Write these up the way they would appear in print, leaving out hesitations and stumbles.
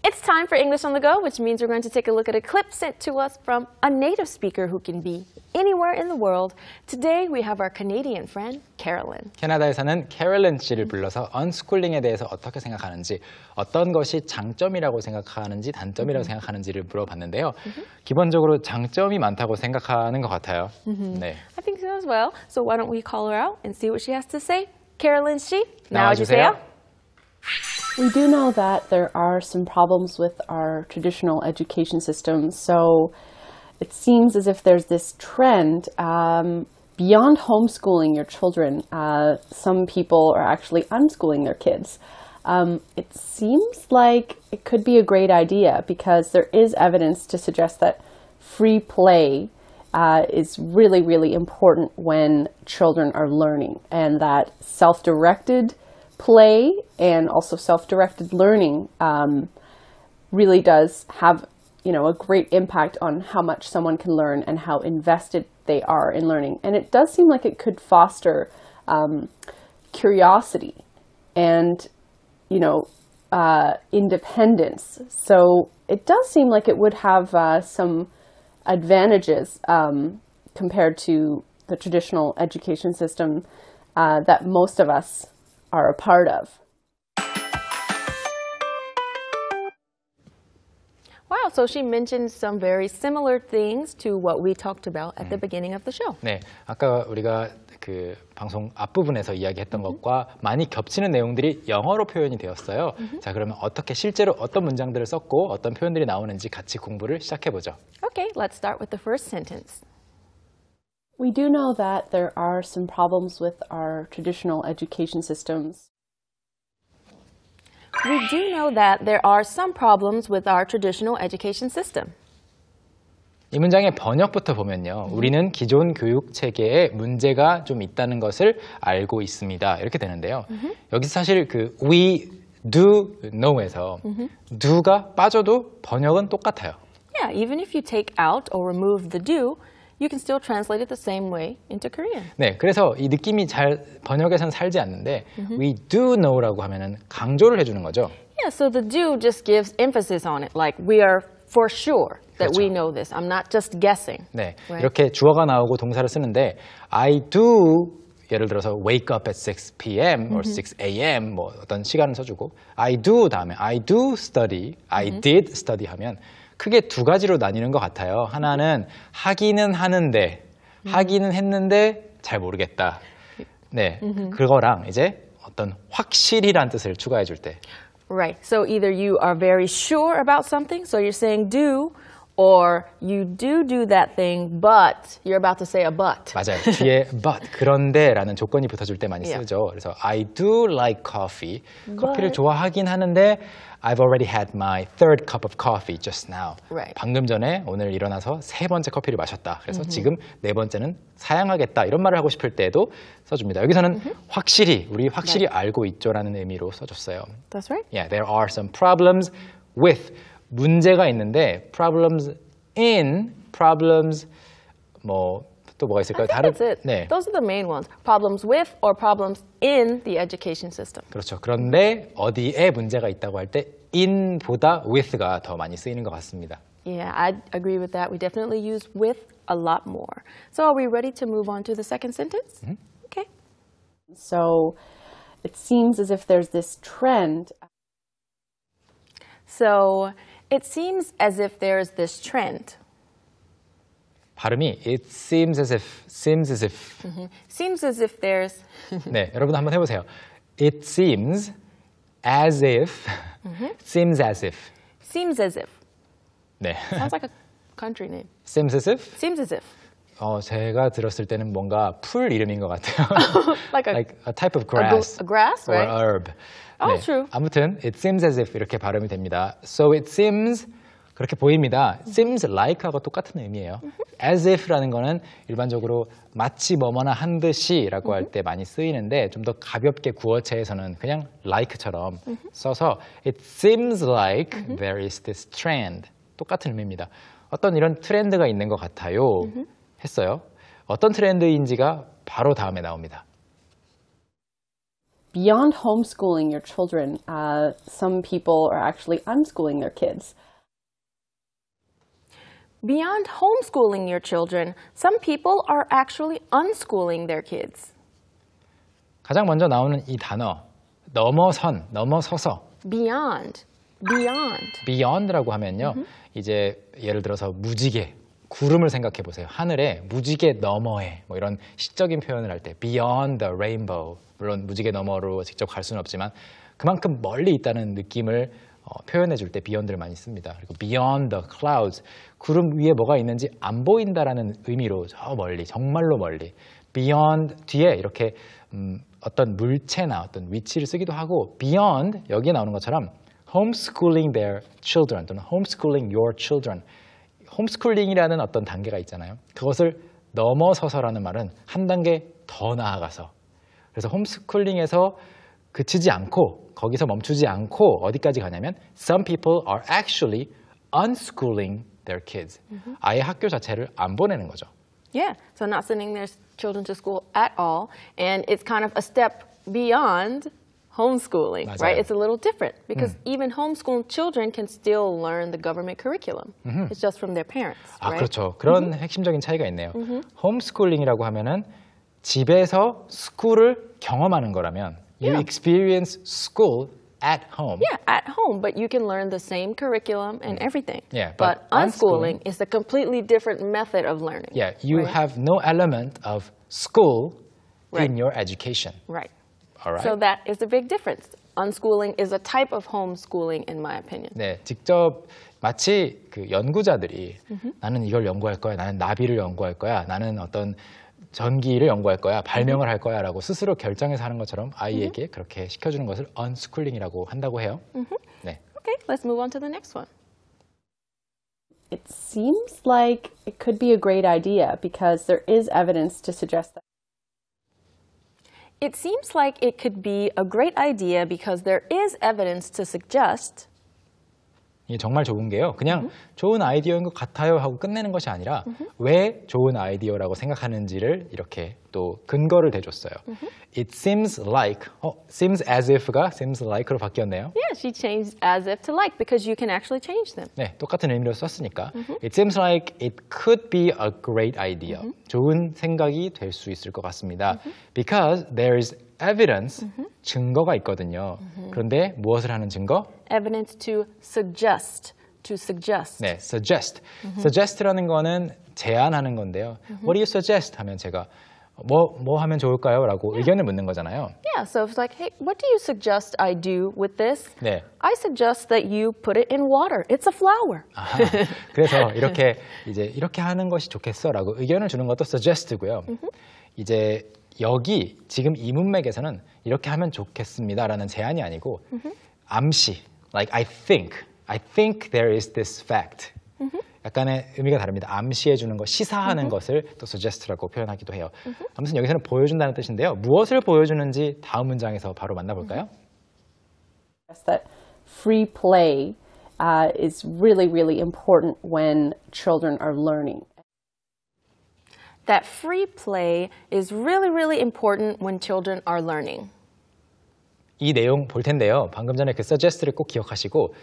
It's time for English on the Go, which means we're going to take a look at a clip sent to us from a native speaker who can be anywhere in the world. Today we have our Canadian friend, Carolyn. 캐나다에서는 캐롤린 씨를 불러서 언스쿨링에 대해서 어떻게 생각하는지, 어떤 것이 장점이라고 생각하는지, 단점이라고 생각하는지를 물어봤는데요. 기본적으로 장점이 많다고 생각하는 것 같아요. 네. I think so as well. So why don't we call her out and see what she has to say? Carolyn 씨, 나와주세요. We do know that there are some problems with our traditional education system, so it seems as if there's this trend beyond homeschooling your children. Some people are actually unschooling their kids. It seems like it could be a great idea because there is evidence to suggest that free play is really, really important when children are learning, and that self-directed play and also self-directed learning really does have, a great impact on how much someone can learn and how invested they are in learning. And it does seem like it could foster curiosity and, independence. So it does seem like it would have some advantages compared to the traditional education system that most of us are a part of. Wow, so she mentioned some very similar things to what we talked about at the beginning of the show. 네, 아까 우리가 그 방송 앞부분에서 이야기했던 것과 많이 겹치는 내용들이 영어로 표현이 되었어요. 자, 그러면 어떻게 실제로 어떤 문장들을 썼고 어떤 표현들이 나오는지 같이 공부를 시작해보죠. Okay, let's start with the first sentence. We do know that there are some problems with our traditional education systems. We do know that there are some problems with our traditional education system. 이 문장의 번역부터 보면요. 우리는 기존 교육 체계에 문제가 좀 있다는 것을 알고 있습니다. 이렇게 되는데요. 여기서 사실 그 we do know에서 do가 빠져도 번역은 똑같아요. Yeah, even if you take out or remove the do, you can still translate it the same way into Korean. 네, 그래서 이 느낌이 잘 번역에선 살지 않는데 we do know라고 하면은 강조를 해주는 거죠. Yeah, so the do just gives emphasis on it, like we are for sure that 그렇죠. we know this. I'm not just guessing. 네, Right? 이렇게 주어가 나오고 동사를 쓰는데 I do 예를 들어서 wake up at 6 p.m. or 6 a.m. 뭐 어떤 시간을 써주고 I do 다음에 I do study, I did study 하면 크게 두 가지로 나뉘는 것 같아요. 하나는 하기는 하는데, 하기는 했는데 잘 모르겠다. 네, 그거랑 이제 어떤 확실히란 뜻을 추가해 줄 때. Right. So either you are very sure about something, so you're saying do, or you do that thing, but you're about to say a but. 맞아요. 뒤에 but 그런데라는 조건이 붙어줄 때 많이 쓰죠. 그래서 I do like coffee. 커피를 좋아하긴 하는데 I've already had my third cup of coffee just now. Right. 방금 전에 오늘 일어나서 세 번째 커피를 마셨다. 그래서 지금 네 번째는 사양하겠다. 이런 말을 하고 싶을 때도 써줍니다. 여기서는 확실히, 우리 확실히 알고 있죠라는 의미로 써줬어요. That's right. Yeah, there are some problems with 문제가 있는데 problems in, problems 뭐 또 뭐가 있을까요? I think that's it. 네. Those are the main ones. Problems with or problems in the education system. 그렇죠. 그런데 어디에 문제가 있다고 할 때 in보다 with가 더 많이 쓰이는 것 같습니다. Yeah, I agree with that. We definitely use with a lot more. So are we ready to move on to the second sentence? Okay. So it seems as if there's this trend. So it seems as if there's this trend. 발음이 it seems as if Seems as if there's 네, 여러분 한번 해보세요. It seems as if seems as if seems as if. 네. Sounds like a country name. seems as if Seems as if. 제가 들었을 때는 뭔가 풀 이름인 것 같아요. Like a type of grass a grass, or right? herb. Oh, true. 아무튼 it seems as if 이렇게 발음이 됩니다. So it seems 그렇게 보입니다. seems like하고 똑같은 의미예요. as if라는 거는 일반적으로 마치 뭐뭐나 한 듯이라고 할 때 많이 쓰이는데 좀 더 가볍게 구어체에서는 그냥 like처럼 써서 it seems like there is this trend. 똑같은 의미입니다. 어떤 이런 트렌드가 있는 것 같아요. 했어요. 어떤 트렌드인지가 바로 다음에 나옵니다. Beyond homeschooling your children, some people are actually unschooling their kids. Beyond homeschooling your children, some people are actually unschooling their kids. 가장 먼저 나오는 이 단어, 넘어선, 넘어서서. Beyond, beyond. beyond라고 하면요. 이제 예를 들어서 무지개, 구름을 생각해 보세요. 하늘에 무지개 너머에 뭐 이런 시적인 표현을 할 때 beyond the rainbow. 물론 무지개 너머로 직접 갈 수는 없지만 그만큼 멀리 있다는 느낌을 표현해 줄 때 beyond를 많이 씁니다. 그리고 beyond the clouds. 구름 위에 뭐가 있는지 안 보인다라는 의미로 저 멀리, 정말로 멀리. beyond 뒤에 이렇게 어떤 물체나 어떤 위치를 쓰기도 하고 beyond 여기에 나오는 것처럼 homeschooling their children 또는 homeschooling your children. 홈스쿨링이라는 어떤 단계가 있잖아요. 그것을 넘어서서라는 말은 한 단계 더 나아가서. 그래서 홈스쿨링에서 그치지 않고 거기서 멈추지 않고 어디까지 가냐면 some people are actually unschooling their kids. 아예 학교 자체를 안 보내는 거죠. Yeah, so not sending their children to school at all, and it's kind of a step beyond homeschooling, 맞아요. right? It's a little different because even homeschooled children can still learn the government curriculum. It's just from their parents, 아, right? 그렇죠. 그런 핵심적인 차이가 있네요. 홈스쿨링이라고 하면은 집에서 스쿨을 경험하는 거라면 you Yeah. experience school at home. Yeah, at home, but you can learn the same curriculum and everything. Yeah, but but unschooling is a completely different method of learning. Yeah, you right? have no element of school Right. in your education. Right. All right. So that is a big difference. Unschooling is a type of homeschooling, in my opinion. 네, 직접 마치 그 연구자들이 나는 이걸 연구할 거야, 나는 나비를 연구할 거야, 나는 어떤 전기를 연구할 거야, 발명을 할 거야라고 스스로 결정해서 하는 것처럼 아이에게 그렇게 시켜주는 것을 unschooling이라고 한다고 해요. 네. Okay, let's move on to the next one. It seems like it could be a great idea because there is evidence to suggest that. It seems like it could be a great idea because there is evidence to suggest. 이게 정말 좋은 게요. 그냥 좋은 아이디어인 것 같아요 하고 끝내는 것이 아니라 왜 좋은 아이디어라고 생각하는지를 이렇게 또 근거를 대줬어요. It seems like, seems as if가 seems like로 바뀌었네요. Yeah, she changed as if to like because you can actually change them. 네, 똑같은 의미로 썼으니까 It seems like it could be a great idea. 좋은 생각이 될 수 있을 것 같습니다. Because there is evidence, 증거가 있거든요. 그런데 무엇을 하는 증거? Evidence to suggest. To suggest. 네, suggest. suggest라는 거는 제안하는 건데요. What do you suggest? 하면 제가 뭐 하면 좋을까요? 라고 의견을 묻는 거잖아요. Yeah, so it's like, hey, what do you suggest I do with this? 네. I suggest that you put it in water. It's a flower. 아하, 그래서 이렇게 하는 것이 좋겠어라고 의견을 주는 것도 suggest고요. 이제 여기 지금 이 문맥에서는 이렇게 하면 좋겠습니다라는 제안이 아니고 암시, like I think there is this fact. 약간의 의미가 다릅니다. 암시해 주는 것, 시사하는 것을 또 suggest라고 표현하기도 해요. 아무튼 여기서는 보여준다는 뜻인데요. 무엇을 보여주는지 다음 문장에서 바로 만나볼까요? That free play is really, really important when children are learning. That free play is really, really important when children are learning. 이 내용 볼 텐데요. 방금 전에 그 suggest를 꼭 기억하시고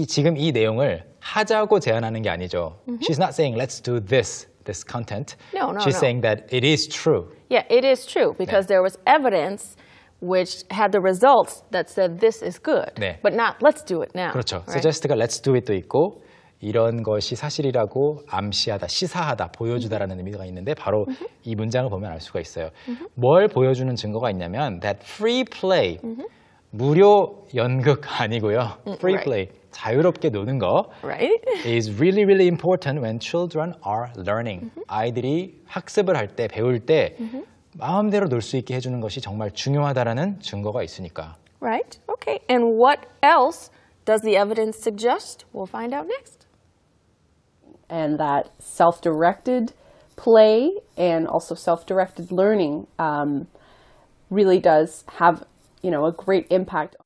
지금 이 내용을 하자고 제안하는 게 아니죠. She's not saying let's do this content. No. She's saying that it is true. Yeah, it is true because there was evidence which had the results that said this is good. 네. But not let's do it now. 그렇죠. Right? suggest가 let's do it도 있고 이런 것이 사실이라고 암시하다, 시사하다, 보여주다라는 의미가 있는데 바로 이 문장을 보면 알 수가 있어요. 뭘 보여주는 증거가 있냐면 that free play, 무료 연극 아니고요. free right. play, 자유롭게 노는 거 Right? is really, really important when children are learning. 아이들이 학습을 할 때, 배울 때 마음대로 놀 수 있게 해주는 것이 정말 중요하다라는 증거가 있으니까. Right? Okay. And what else does the evidence suggest? We'll find out next. And that self-directed play and also self-directed learning really does have, a great impact.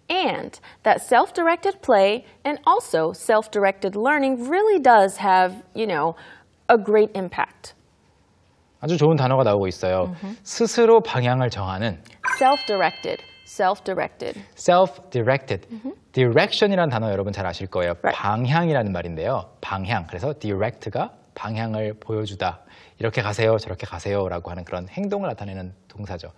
And that self-directed play and also self-directed learning really does have, a great impact. 아주 좋은 단어가 나오고 있어요. 스스로 방향을 정하는 Self-directed. Self-directed. self-directed. direction이라는 단어 여러분 잘 아실 거예요. Right. 방향이라는 말인데요. 방향. 그래서 direct가 방향을 보여주다. 이렇게 가세요, 저렇게 가세요라고 하는 그런 행동을 나타내는 동사죠.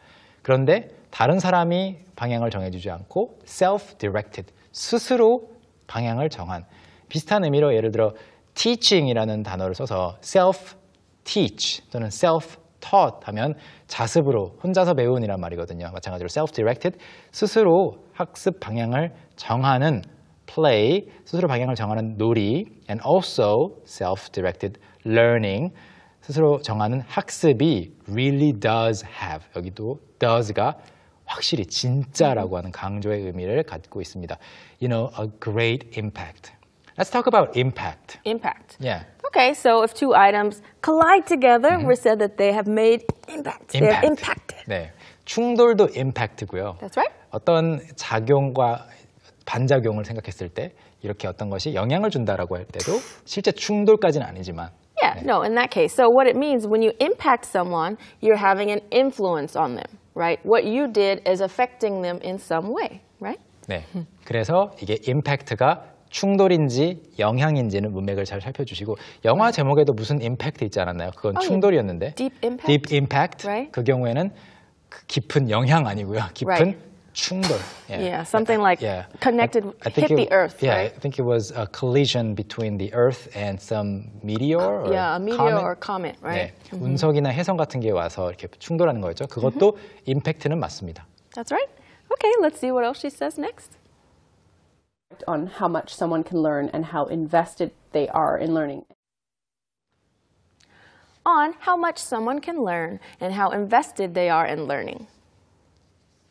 그런데 다른 사람이 방향을 정해주지 않고 self-directed. 스스로 방향을 정한. 비슷한 의미로 예를 들어 teaching이라는 단어를 써서 self-teach 또는 self-taught 하면 자습으로 혼자서 배운이란 말이거든요. 마찬가지로 self-directed, 스스로 학습 방향을 정하는 play, 스스로 방향을 정하는 놀이, and also self-directed learning, 스스로 정하는 학습이 really does have, 여기도 does가 확실히 진짜라고 하는 강조의 의미를 갖고 있습니다. You know, a great impact. Let's talk about impact. Impact. Yeah. Okay, so if two items collide together, we said that they have made impact. They have impacted. 네, 충돌도 impact고요. That's right. 어떤 작용과 반작용을 생각했을 때 이렇게 어떤 것이 영향을 준다라고 할 때도 실제 충돌까지는 아니지만 Yeah, no, in that case. So what it means when you impact someone, you're having an influence on them, right? What you did is affecting them in some way, right? 네, 그래서 이게 impact가 충돌인지 영향인지는 문맥을 잘 살펴주시고 영화 제목에도 무슨 임팩트 있지 않았나요? 그건 충돌이었는데 Deep impact? Deep impact Right. 그 경우에는 그 깊은 영향 아니고요. 깊은 Right. 충돌. Yeah, something like connected, I think hit the earth, yeah, right? I think it was a collision between the earth and some meteor or Yeah, a meteor or comet, right? 네, 운석이나 해성 같은 게 와서 이렇게 충돌하는 거였죠. 그것도 임팩트는 맞습니다. That's right. Okay, let's see what else she says next. On how much someone can learn and how invested they are in learning. On how much someone can learn and how invested they are in learning.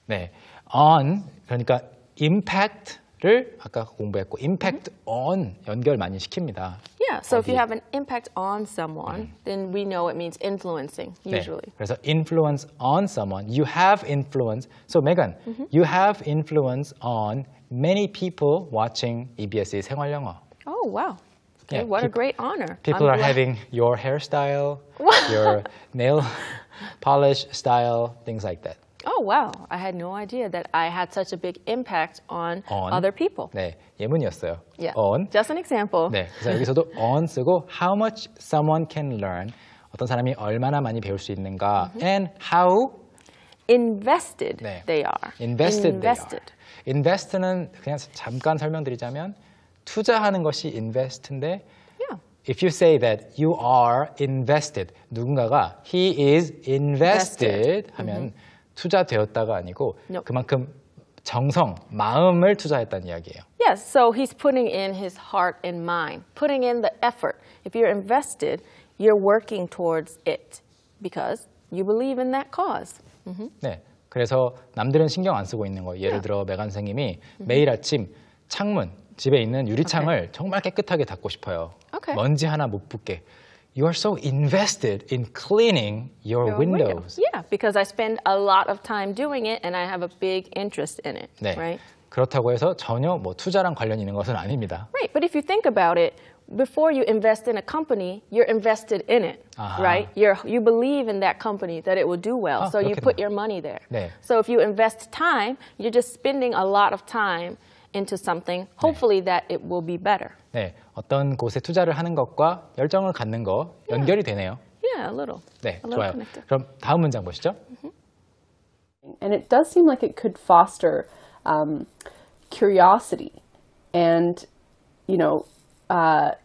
네, on 그러니까 impact를 아까 공부했고 impact on 연결 많이 시킵니다. Yeah, so if you 어디에? have an impact on someone, then we know it means influencing, usually. 네, 그래서 influence on someone, you have influence. So Megan, you have influence on many people watching EBS의 생활 영어. Oh, wow. Okay, Yeah, what a peop- great honor. People I'm are glad- having your hairstyle, your nail polish style, things like that. Oh, wow. I had no idea that I had such a big impact on On. other people. 네, 예문이었어요. Yeah. On. Just an example. 네, 그래서 여기서도 on 쓰고 how much someone can learn, 어떤 사람이 얼마나 많이 배울 수 있는가, and how Invested 네. they are. invested they are. invest는 그냥 잠깐 설명드리자면 투자하는 것이 invest인데 Yeah. if you say that you are invested, 누군가가 he is invested 하면 투자되었다가 아니고 Nope. 그만큼 정성, 마음을 투자했다는 이야기예요. Yes, so he's putting in his heart and mind, putting in the effort. If you're invested, you're working towards it because you believe in that cause. 네, 그래서 남들은 신경 안 쓰고 있는 거. 예를 들어 메간 선생님이 매일 아침 창문, 집에 있는 유리창을 정말 깨끗하게 닦고 싶어요. Okay. 먼지 하나 못 붙게. You are so invested in cleaning your windows. Yeah, because I spend a lot of time doing it and I have a big interest in it, 네, right? 그렇다고 해서 전혀 뭐 투자랑 관련 있는 것은 아닙니다. Right, but if you think about it, before you invest in a company, you're invested in it, 아하. right? You believe in that company that it will do well, so you 그렇겠네요. put your money there. 네. So if you invest time, you're just spending a lot of time into something, hopefully that it will be better. 네, 어떤 곳에 투자를 하는 것과 열정을 갖는 거 연결이 되네요. Yeah, a little. 네, a little 좋아요. connected. 그럼 다음 문장 보시죠. And it does seem like it could foster curiosity and,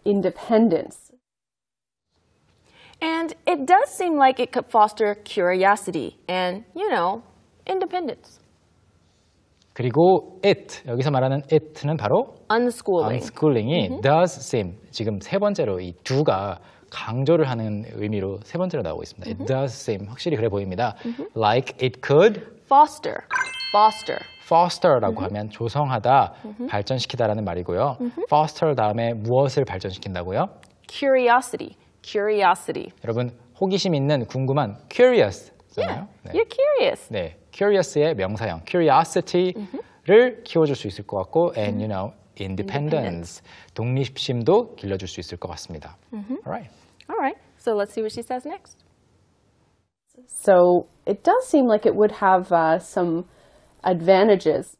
independence. And it does seem like it could foster curiosity and, independence. 그리고 it, 여기서 말하는 it는 바로 Unschooling. unschooling이 does seem, 지금 세 번째로 이 do가 강조를 하는 의미로 세 번째로 나오고 있습니다. It does seem, 확실히 그래 보입니다. Like it could Foster. foster라고 하면 조성하다, 발전시키다라는 말이고요. foster 다음에 무엇을 발전시킨다고요? Curiosity. 여러분 호기심 있는, 궁금한, curious. Yeah, 네. you're curious. 네, curious's 명사형 curiosity를 키워줄 수 있을 것 같고, and independence, 독립심도 길러줄 수 있을 것 같습니다. Alright. All right. So let's see what she says next. So it does seem like it would have some advantages.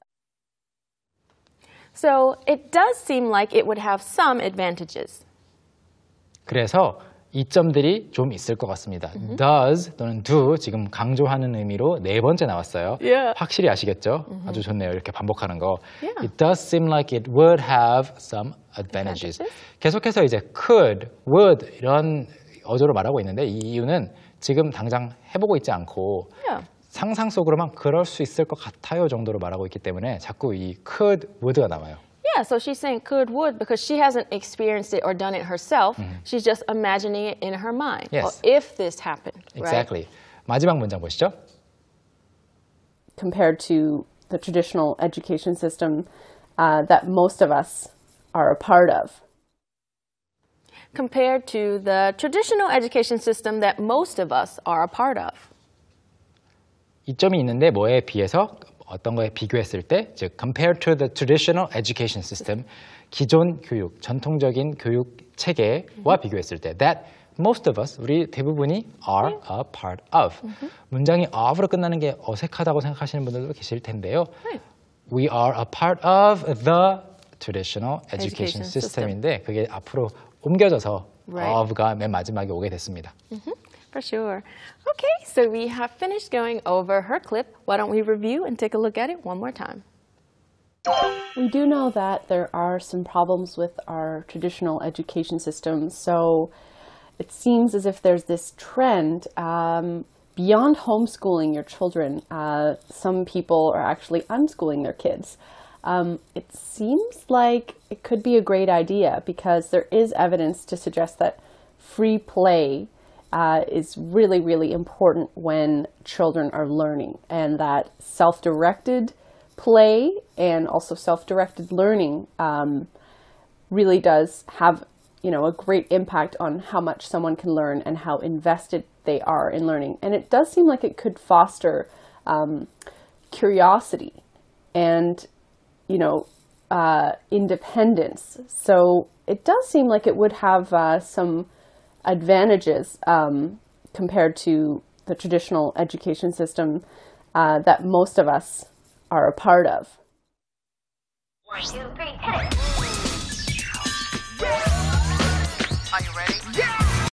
So it does seem like it would have some advantages. 그래서 이점들이 좀 있을 것 같습니다. does 또는 do 지금 강조하는 의미로 네 번째 나왔어요. Yeah. 확실히 아시겠죠? 아주 좋네요. 이렇게 반복하는 거. Yeah. It does seem like it would have some advantages. 계속해서 이제 could, would 이런 어조로 말하고 있는데 이 이유는 지금 당장 해보고 있지 않고 Yeah. 상상 속으로만 그럴 수 있을 것 같아요 정도로 말하고 있기 때문에 자꾸 이 could, would가 나와요. Yeah, so she's saying could, would, because she hasn't experienced it or done it herself. She's just imagining it in her mind. Yes. Or if this happened, Exactly. 마지막 문장 보시죠. Compared to the traditional education system that most of us are a part of. Compared to the traditional education system that most of us are a part of. 이점이 있는데 뭐에 비해서 어떤 거에 비교했을 때, 즉 compared to the traditional education system, 기존 교육, 전통적인 교육 체계와 비교했을 때 that most of us, 우리 대부분이 are a part of. 문장이 of로 끝나는 게 어색하다고 생각하시는 분들도 계실 텐데요. We are a part of the traditional education system인데 그게 앞으로 옮겨져서 of가 맨 마지막에 오게 됐습니다. For sure. Okay, so we have finished going over her clip. Why don't we review and take a look at it one more time? We do know that there are some problems with our traditional education system, so it seems as if there's this trend beyond homeschooling your children. Some people are actually unschooling their kids. It seems like it could be a great idea because there is evidence to suggest that free play is really, really important when children are learning, and that self-directed play and also self-directed learning really does have, a great impact on how much someone can learn and how invested they are in learning. And it does seem like it could foster curiosity and, independence. So it does seem like it would have some advantages compared to the traditional education system that most of us are a part of. 1, 2, 3, hit it!